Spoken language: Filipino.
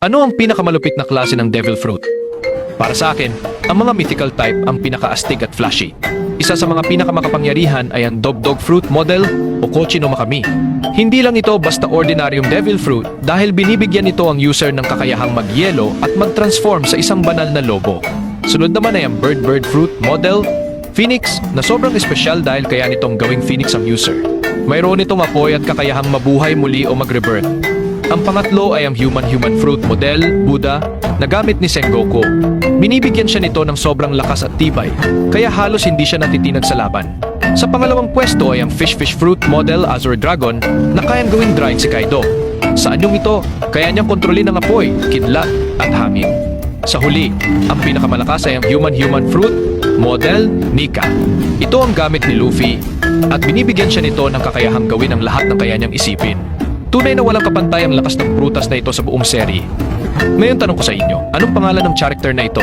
Ano ang pinakamalupit na klase ng devil fruit? Para sa akin, ang mga mythical type ang pinaka-astig at flashy. Isa sa mga pinakamakapangyarihan ay ang Dog Fruit model o Kochi no Makami. Hindi lang ito basta ordinaryong devil fruit dahil binibigyan ito ang user ng kakayahang magyelo at mag-transform sa isang banal na lobo. Sunod naman ay ang Bird Fruit model, Phoenix, na sobrang espesyal dahil kaya nitong gawing Phoenix ang user. Mayroon itong apoy at kakayahang mabuhay muli o mag-rebirth. Ang pangatlo ay ang Human Fruit model, Buddha, na gamit ni Sengoku. Binibigyan siya nito ng sobrang lakas at tibay, kaya halos hindi siya natitinag sa laban. Sa pangalawang pwesto ay ang Fish Fruit model, Azure Dragon, na kayang gawing drying si Kaido. Sa anyong ito, kaya niyang kontrolin ang apoy, kidlat, at hangin. Sa huli, ang pinakamalakas ay ang Human Fruit model, Nika. Ito ang gamit ni Luffy, at binibigyan siya nito ng kakayahang gawin ang lahat ng kaya niyang isipin. Tunay na walang kapantay ang lakas ng prutas na ito sa buong seri. Ngayon tanong ko sa inyo, anong pangalan ng character na ito?